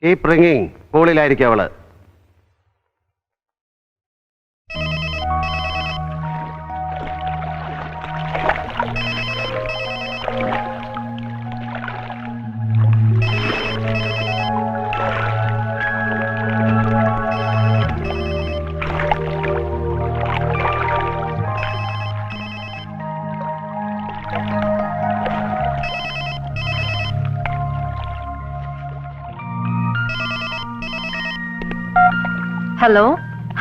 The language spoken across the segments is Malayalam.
Keep ringing. പൂളിലായിരിക്കും അവള്. Hello.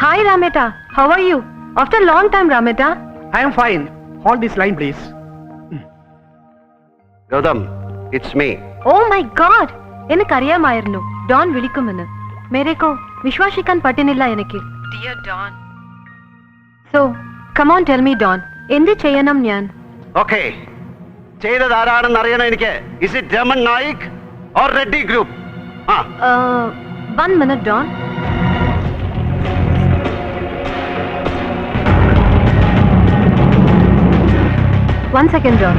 Hi, Rameta. How are you? After a long time, Rameta. I am fine. Hold this line, please. Gautam, it's me. Oh my God. എനിക്കറിയാമായിരുന്നു ഡോൺ വിളിക്കുമെന്ന്. മേരേക്കോ വിശ്വസിക്കാൻ പറ്റുന്നില്ല എനിക്ക്. Dear Don. So, come on, tell me, Don. എന്ത് ചെയ്യണം ഞാൻ? ഓക്കെ, ചെയ്തത് ആരാണെന്ന് അറിയണം എനിക്ക്. Is it Raman Naik or Reddy group? One minute, Don. One second, Don.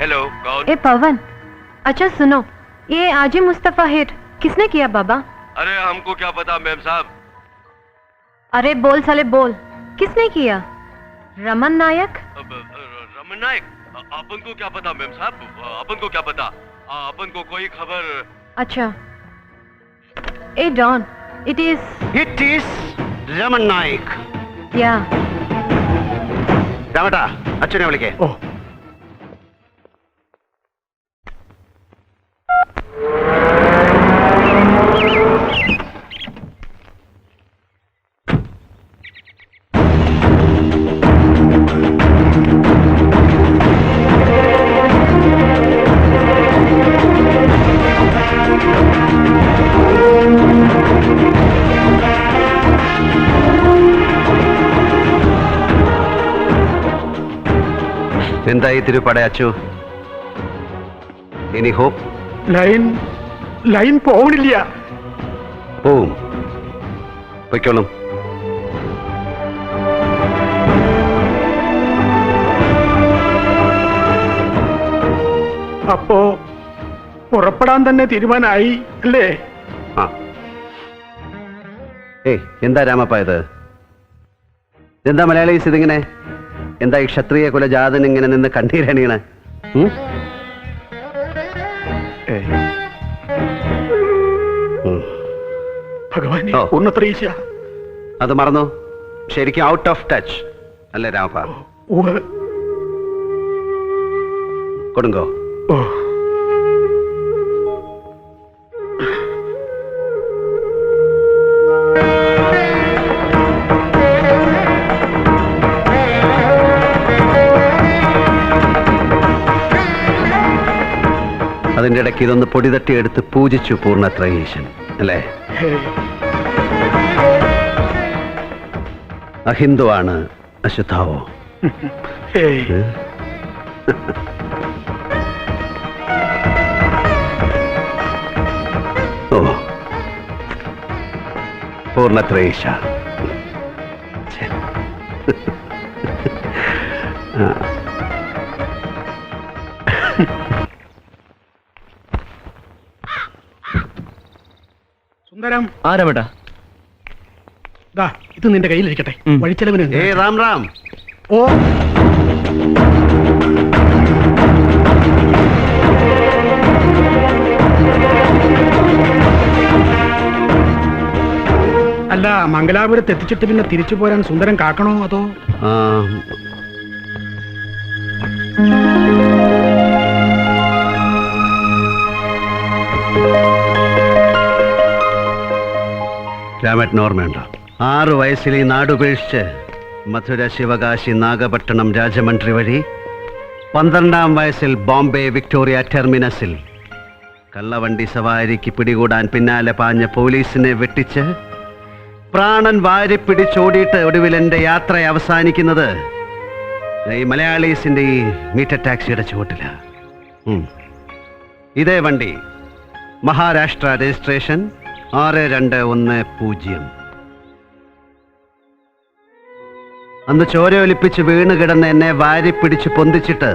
Hello, कौन? ए पवन, अच्छा सुनो, ये आजी मुस्तफा हिट किसने किया बाबा? अरे हमको क्या पता मेम साहब. अरे बोल साले बोल, किसने किया? रमन नायक? रमन नायक? अपन को क्या पता मेम साहब, अपन को क्या पता, अपन को कोई खबर. अच्छा. ए Don, it is Raman Naik. yeah. രാമേട്ടാ, അച്ഛനെ വിളിക്കേ. ഓ, എന്തായി തിരുപ്പട അച്ചു? ഇനി ഹോപ്പ്? ലൈൻ പോകണില്ല. പോവും, പൊയ്ക്കോളും. അപ്പോ പുറപ്പെടാൻ തന്നെ തീരുമാനമായി അല്ലേ? ആ. എന്താ രാമപ്പ ഇത്? എന്താ മലയാളീസ് ഇതിങ്ങനെ? എന്താ ഈ ക്ഷത്രിയ കുലജാതൻ ഇങ്ങനെ നിന്ന് കണ്ണീരണിയണേ? ഭഗവാനെ, ഓ. ഉന്നത്രയീശ. അത് മറന്നു. ശരിക്കും ഔട്ട് ഓഫ് ടച്ച് അല്ലേ രാമപ്പ? ഉവ്വ്. കൊടുങ്കോ. ഓ, അതിൻ്റെ ഇടയ്ക്ക് ഇതൊന്ന് പൊടി തട്ടിയെടുത്ത് പൂജിച്ചു പൂർണ്ണത്രയീശൻ അല്ലേ? അഹിന്ദുവാണ് അശുദ്ധാവോ? ഹേയ്. ഓ, പൂർണ്ണത്രയീശ. സുന്ദരം, ആരാമേട്ടാ? ദാ ഇത് നിന്റെ കയ്യിലിരിക്കട്ടെ. വഴിച്ചെലവിന്. റാം റാം. ഓ, അല്ല, മംഗലാപുരത്ത് എത്തിച്ചിട്ട് പിന്നെ തിരിച്ചു പോരാൻ സുന്ദരം കാക്കണോ അതോ? രാമേട്ടന് ഓർമ്മയുണ്ടോ? 6 വയസ്സിൽ ഈ നാടുപേക്ഷിച്ച് മധുര, ശിവകാശി, നാഗപട്ടണം, രാജമന്ത്രി വഴി 12-ാം വയസ്സിൽ ബോംബെ വിക്ടോറിയ ടെർമിനസിൽ കള്ളവണ്ടി സവാരിക്ക് പിടികൂടാൻ പിന്നാലെ പാഞ്ഞ പോലീസിനെ വെട്ടിച്ച് പ്രാണൻ വാരി പിടിച്ചോടിയിട്ട് ഒടുവിൽ എൻ്റെ യാത്ര അവസാനിക്കുന്നത് ഈ മലയാളീസിൻ്റെ ഈ മീറ്റർ ടാക്സിയുടെ ചുവട്ടില. ഇതേ വണ്ടി മഹാരാഷ്ട്ര രജിസ്ട്രേഷൻ 6210. അന്ന് ചോരയൊലിപ്പിച്ച് വീണ് കിടന്ന് എന്നെ വാരി പിടിച്ച് പൊന്തിച്ചിട്ട്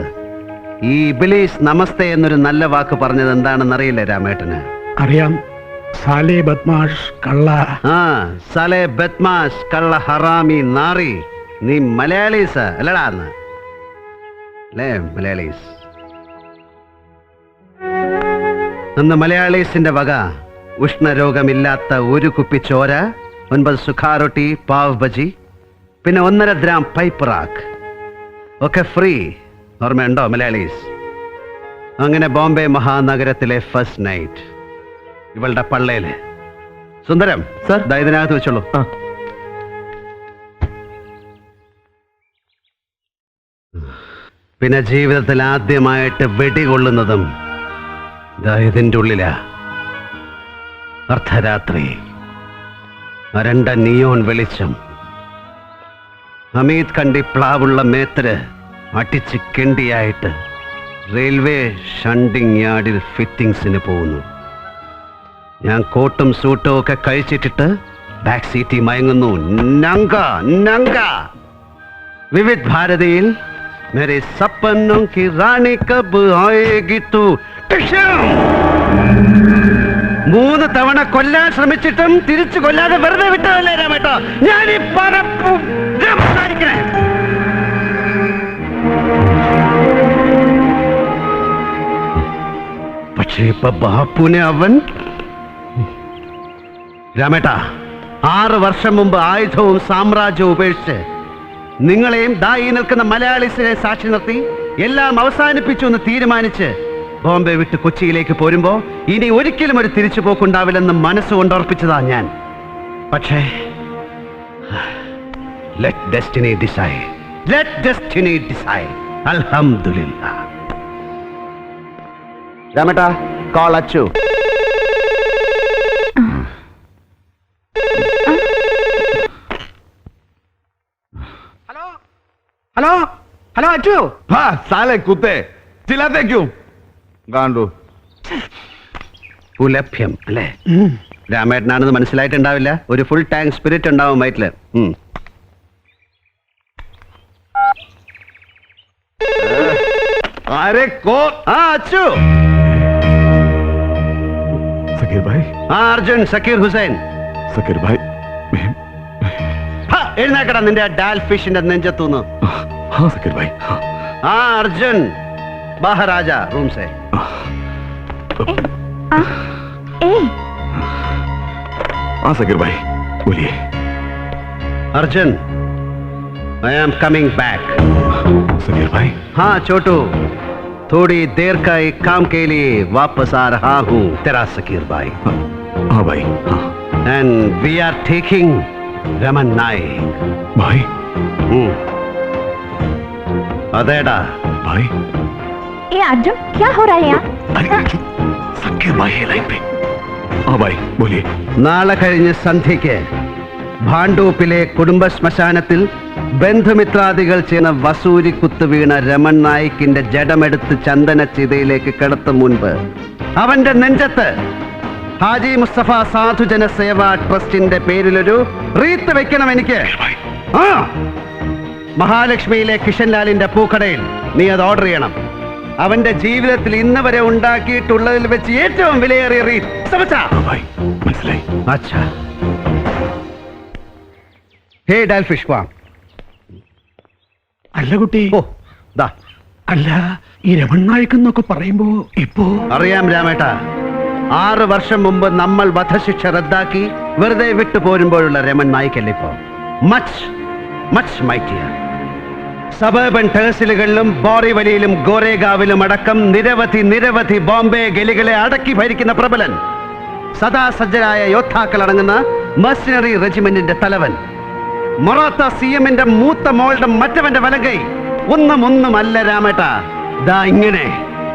ഈ ഇബിലീസ് നമസ്തേ എന്നൊരു നല്ല വാക്ക് പറഞ്ഞത് എന്താണെന്നറിയില്ല രാമേട്ടന്. അറിയാം. സാലേ ബദ്മാഷ് കള്ള. ആ സലേ ബദ്മാഷ് കള്ള ഹറാമി നാറി. നീ മലയാളീസ് അല്ലടാ അന്ന് അല്ലേ? മലയാളീസ്. അന്ന് മലയാളീസിന്റെ വക ഉഷ്ണരോഗമില്ലാത്ത ഒരു കുപ്പി ചോര, 9 സുഖാറൊട്ടി, പാവ് ബജി, പിന്നെ 1.5 ഗ്രാം പൈപ്പ് റാക്ക് ഒക്കെ ഫ്രീ. ഓർമ്മയുണ്ടോ മലയാളീസ്? അങ്ങനെ ബോംബെ മഹാനഗരത്തിലെ ഫസ്റ്റ് നൈറ്റ് ഇവളുടെ പള്ളയില്. സുന്ദരം സർ, ഇതിനകത്ത് വെച്ചോളൂ. പിന്നെ ജീവിതത്തിൽ ആദ്യമായിട്ട് വെടികൊള്ളുന്നതും ഇതിന്റെ ഉള്ളിലാ. അർദ്ധരാത്രി, അരണ്ട നിയോൺ വെളിച്ചം. അമീത് കണ്ടി പ്ലാവുള്ള മേത്തര് അടിച്ച് കെണ്ടിയായിട്ട് റെയിൽവേ ഷണ്ടിങ് യാർഡിൽ ഫിറ്റിംഗ്സിന് പോകുന്നു. ഞാൻ കോട്ടും സൂട്ടും ഒക്കെ കഴിച്ചിട്ടിട്ട് ബാക്ക് സീറ്റിൽ മയങ്ങുന്നു. നങ്ക നങ്ക. വിവിധ് ഭാരതിയിൽ മേരെ സപ്പനോं की रानी कब आएगी तू. 3 തവണ കൊല്ലാൻ ശ്രമിച്ചിട്ടും തിരിച്ചു കൊല്ലാതെ വെറുതെ വിട്ടതല്ലേ രാമേട്ടോ ഞാൻ ഈ സംസാരിക്കണേ. പക്ഷേ ഇപ്പൊ ബാപ്പുനെ അവൻ രാമേട്ടാ 6 വർഷം മുമ്പ് ആയുധവും സാമ്രാജ്യവും ഉപേക്ഷിച്ച് നിങ്ങളെയും ദാ ഈ നിൽക്കുന്ന മലയാളീസിനെ സാക്ഷി നിർത്തി എല്ലാം അവസാനിപ്പിച്ചു എന്ന് തീരുമാനിച്ച് ബോംബെ വിട്ട് കൊച്ചിയിലേക്ക് പോരുമ്പോ ഇനി ഒരിക്കലും ഒരു തിരിച്ചുപോക്കുണ്ടാവില്ലെന്ന് മനസ്സുകൊണ്ട് ഉറപ്പിച്ചതാ ഞാൻ. പക്ഷേ let destiny decide. Let destiny decide. അൽഹംദുലില്ലാ. രാമേട്ടാ call Achu. Hello hello hello Achu. हाँ साले कुत्ते चिल्लाते क्यों? गांडू. പുലഭ്യം അല്ലേ? രാമേട്ടനാണെന്ന് മനസ്സിലായിട്ടുണ്ടാവില്ല. ഒരു ഫുൾ ടാങ്ക് സ്പിരിറ്റ് ഉണ്ടാവും വയറ്റില്. अरे कौन? ആ അച്ചു. सकीर भाई. ആ അർജുൻ സക്കീർ ഹുസൈൻ. सकीर भाई. എഴുന്നേക്കടാ നിന്റെ ഡാൽ ഫിഷിന്റെ നെഞ്ചത്തൂന്ന്. हाँ सकीर भाई. हाँ. ആ അർജുൻ ബാഹർ ആജാ റൂം സേ. हाँ सकीर भाई बोलिए. Arjun I am coming back. Sakir भाई. हाँ छोटू, थोड़ी देर का एक काम के लिए वापस आ रहा हूँ. तेरा सकीर भाई. हाँ भाई. हाँ. And we are taking Raman Nayak. भाई. अदेडा भाई. ए अर्जुन, क्या हो रहा है यहाँ? अरे सकीर भाई है लाइन पे. हाँ भाई बोलिए. നാളെ കഴിഞ്ഞ് സന്ധ്യയ്ക്ക് ഭാണ്ടൂപ്പിലെ കുടുംബ ശ്മശാനത്തിൽ ബന്ധുമിത്രാദികൾ ചെയ്യുന്ന വസൂരി കുത്തു വീണ രമൺ നായിക്കിന്റെ ജഡമെടുത്ത് ചന്ദന ചിതയിലേക്ക് കിടത്തും മുൻപ് അവന്റെ നെഞ്ചത്ത് ഹാജി മുസ്തഫ സാധുജന സേവാ ട്രസ്റ്റിന്റെ പേരിലൊരു റീത്ത് വെക്കണം എനിക്ക്. ആ മഹാലക്ഷ്മിയിലെ കിഷൻലാലിന്റെ പൂക്കടയിൽ നീ അത് ഓർഡർ ചെയ്യണം. അവന്റെ ജീവിതത്തിൽ ഇന്ന് വരെ ഉണ്ടാക്കിയിട്ടുള്ളതിൽ വെച്ച് ഏറ്റവും വിലയേറിയ റീത്ത്. മനസ്സിലായി. അച്ഛാ ഹേ ഡാൽഫിഷ് വാ. അല്ല കുട്ടി. ഓ ദാ. അല്ല, ഈ രമൺ നായിക് എന്നൊക്കെ പറയുമ്പോ ഇപ്പോ അറിയാം രാമേട്ടാ, 6 വർഷം മുമ്പ് നമ്മൾ വധശിക്ഷ റദ്ദാക്കി വെറുതെ വിട്ടു പോരുമ്പോഴുള്ള രമൺ നായിക്കല്ല ഇപ്പോ. Much much mightier. സബർബൻ തഹസിലുകളിലും ബോറിവലിയിലും ഗോരേഗാവിലും അടക്കം നിരവധി ബോംബെ ഗലികളെ അടക്കി ഭരിക്കുന്ന പ്രബലൻ. സദാ സജ്ജരായ യോദ്ധാക്കൾ അടങ്ങുന്ന മെർസിനറി റെജിമെന്റിന്റെ തലവൻ. മൊറാത്ത CM-ന്റെ മൂത്ത മോളുടെ മറ്റവന്റെ വലങ്കൈ. ഒന്നും അല്ല രാമേട്ടാ, ദാ ഇങ്ങനെ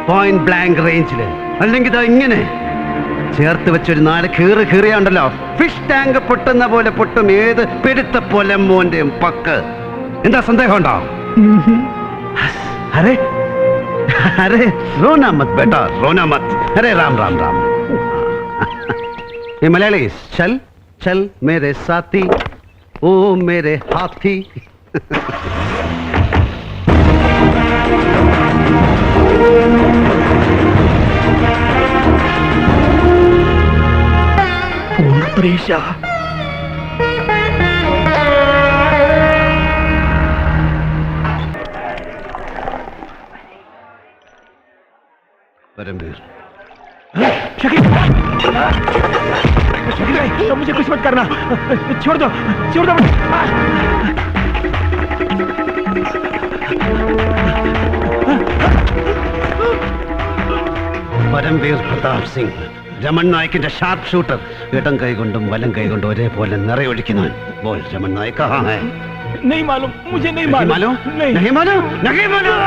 പോയിന്റ് ബ്ലാങ്ക് റേഞ്ചില്, അല്ലെങ്കിൽ ദാ ഇങ്ങനെ ചേർത്ത് വെച്ചൊരു 4 കീറിയാണ്ടല്ലോ, ഫിഷ് ടാങ്ക് പൊട്ടുന്ന പോലെ പൊട്ടും ഏത് പെരുത്ത പൊലമ്മോന്റെയും പക്ക്. എന്താ സന്ദേഹമുണ്ടോ? അരെ അരെ റോനാ മത് ബേട്ടാ, റോനാ മത്. അരെ രാം രാം രാം. ये मलयाली चल चल मेरे साथी ओ मेरे हाथी प्रेशा परमवीर शकील भाई मुझे कुछ मत करना, छोड़ दो പരംവീർ പ്രതാപ് സിംഗ് രമൺ നായിക്കിന്റെ ഷാർപ്പ് ഷൂട്ടർ ഇടം കൈകൊണ്ടും വലം കൈകൊണ്ടും ഒരേപോലെ നിറയൊഴിക്കുന്നവൻ ബോൾ രമൺ നായിക് കഹാ ഹൈ नहीं मालूम, मुझे नहीं नहीं मालूम नहीं मालूम नहीं मालूम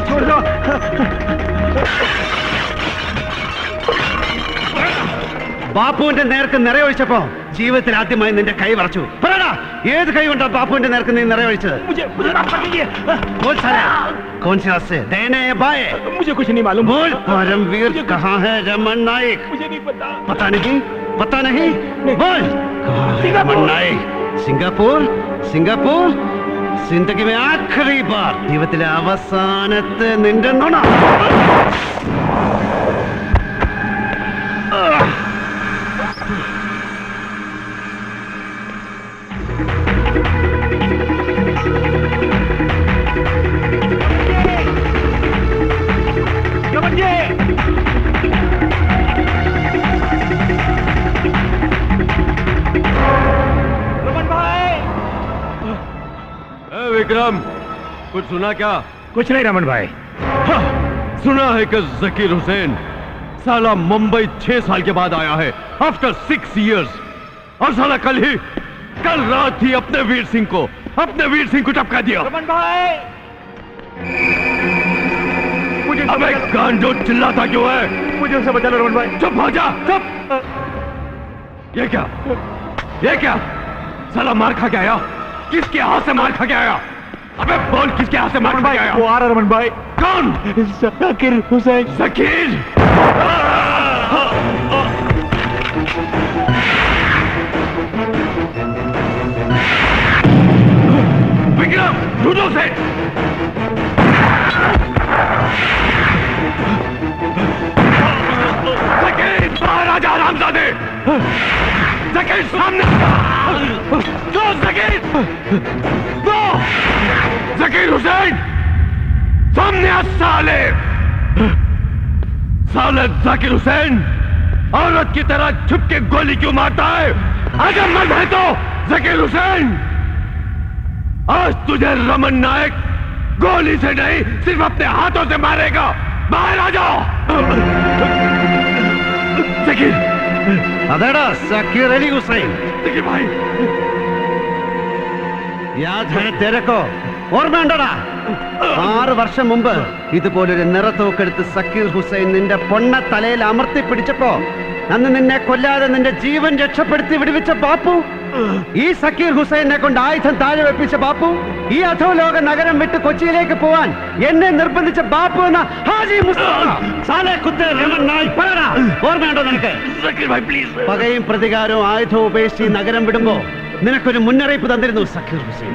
छोड़ दो ബാപ്പുവിന്റെ നേർക്ക് നിറയൊഴിച്ചപ്പോ ജീവിതത്തിൽ ആദ്യമായി നിന്റെ കൈ വറച്ചു പറയടാ ഏത് കൈ കൊണ്ടാ ബാപ്പുവിന്റെ നേർക്ക് നീ നിറയൊഴിച്ചത് मुझे माफ कर दीजिए, बोल सारा कौन से हाथ से दाहिने या बाएं मुझे कुछ नहीं मालूम। बोल परमवीर कहाँ है रमन नाइक मुझे नहीं पता। पता नहीं बोल कहाँ है रमन नाइक സിംഗപ്പൂർ സിന്ദഗി में ആഖിരി ബാർ ജീവിതത്തിലെ അവസാനത്തെ നിന്റെ നുണ विक्रम कुछ सुना क्या? कुछ नहीं रमन भाई। हाँ, सुना है कि जकीर हुसैन साला मुंबई 6 साल के बाद आया है आफ्टर 6 years और साला कल रात ही अपने वीर सिंह को टपका दिया। रमन भाई मुझे अबे गांडो चिल्लाता क्यों है? मुझे उसे बचा लो रमन भाई। चुप हो जा चुप। ये क्या साला मार खा के आया? किसके हाथ से मार खा के आया? अबे बोल किसके हाथ से मार खा के आया? वो आ रहा रमन भाई। कौन? जकीर हुसैन। जकीर विक्रम ढूंढो से। जकीर बाहर आजा हरामजादे। जकीर सामने दो जकीर हुसैन सामने आ साले जाकिर हुसैन औरत की तरह छुप के गोली क्यों मारता है? अगर मर्द है तो जाकिर हुसैन आज तुझे रमन नायक गोली से नहीं सिर्फ अपने हाथों से मारेगा। बाहर आ जाओ। जाकिर അതെടാ സക്കീർ അലി ഹുസൈൻ जाकिर भाई യാദ് ഹൈ തെരക്കോ ഓർമ്മയുണ്ടടാ 6 വർഷം മുമ്പ് ഇതുപോലൊരു നിറത്തോക്കെടുത്ത് സക്കീർ ഹുസൈൻ നിന്റെ പൊണ്ണ തലയിൽ അമർത്തി പിടിച്ചപ്പോ അന്ന് നിന്നെ കൊല്ലാതെ നിന്റെ ജീവൻ രക്ഷപ്പെടുത്തി വിടുവിച്ച ബാപ്പു, ഈ സക്കീർ ഹുസൈനെ കൊണ്ട് ആയുധം താഴെ വെപ്പിച്ച ബാപ്പു, ഈ അധോലോക നഗരം വിട്ട് കൊച്ചിയിലേക്ക് പോവാൻ എന്നെ നിർബന്ധിച്ച ബാപ്പു എന്ന ഹാജി മുസ്തഫ സാലെ കുത്തേ രമൻ നായിക് പറയടാ ഓർമ്മയുണ്ടോ നിനക്ക്? जाकिर भाई प्लीज പകയും പ്രതികാരവും ആയുധവും ഉപേക്ഷിച്ച് ഈ നഗരം വിടുമ്പോ നിനക്കൊരു മുന്നറിയിപ്പ് തന്നിരുന്നു സക്കീർ ഹുസൈൻ.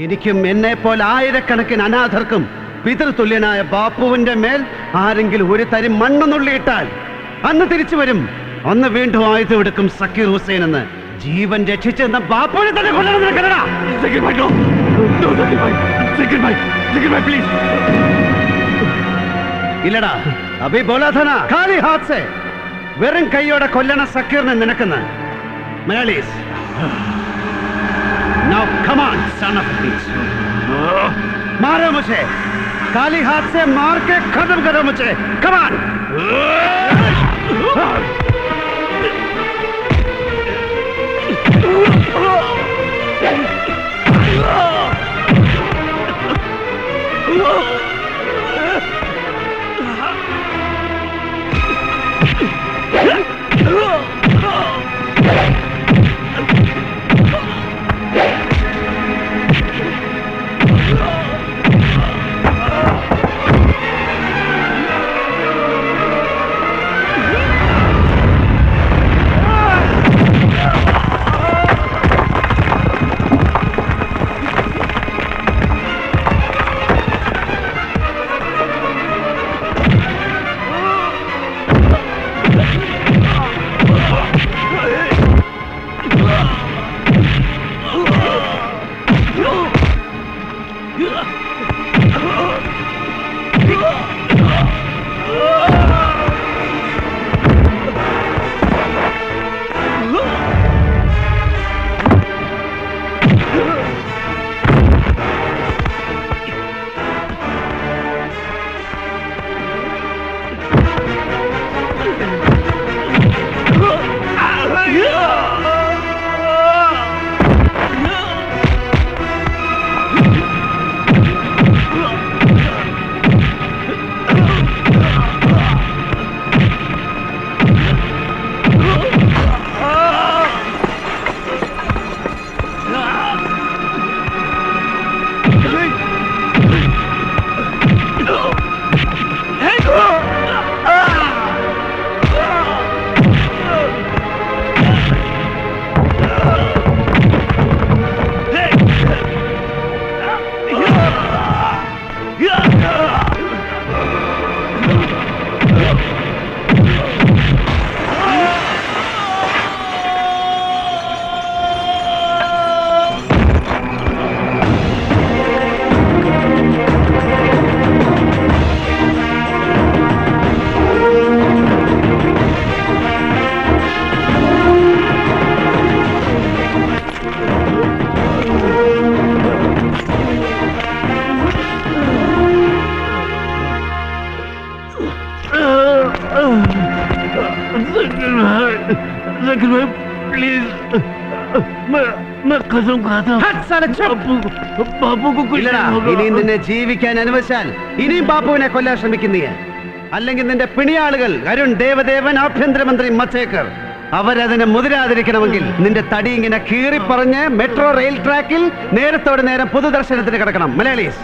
എനിക്കും എന്നെ പോലെ ആയിരക്കണക്കിന് അനാഥർക്കും പിതൃതുല്യനായ ബാപ്പുവിന്റെ മേൽ ആരെങ്കിലും ഒരു തരി മണ്ണ് നുള്ളിയിട്ടാൽ അന്ന് തിരിച്ചു വരും, അന്ന് വീണ്ടും ആയുധം എടുക്കും സക്കീർ ഹുസൈൻ എന്ന് ജീവൻ രക്ഷിച്ചെന്ന ബാപ്പുവിനെ തന്നെ കൊല്ലണം നിനക്കല്ലടാ. जाकिर भाई नो जाकिर भाई प्लीज ഇല്ലടാ അഭി ബോലാഥന ഖാലി ഹാത്ത് സെ വെറും കൈയോടെ കൊല്ലണ സക്കീറിനെ നിനക്കെന്ന്. Malayalees Now come on, son of a bitch. मारो मुझे, खाली हाथ से मार के खत्म करो मुझे. Come on. लेकिन मैं प्लीज मैं कसम खाता बापू को कुछ ഇല്ലടാ, नहीं होगा ഇനിയും നിന്നെ ജീവിക്കാൻ അനുവദിച്ചാൽ ഇനിയും ബാപ്പുവിനെ കൊല്ലാൻ ശ്രമിക്കുന്നീ അല്ലെങ്കിൽ നിന്റെ പിണിയാളുകൾ അരുൺ ദേവദേവൻ ആഭ്യന്തരമന്ത്രി മച്ചേക്കർ അവരതിനെ മുതിരാതിരിക്കണമെങ്കിൽ നിന്റെ തടി ഇങ്ങനെ കീറിപ്പറഞ്ഞ് മെട്രോ റെയിൽ ട്രാക്കിൽ നേരത്തോടെ നേരം പൊതുദർശനത്തിന് കിടക്കണം. മലയാളീസ്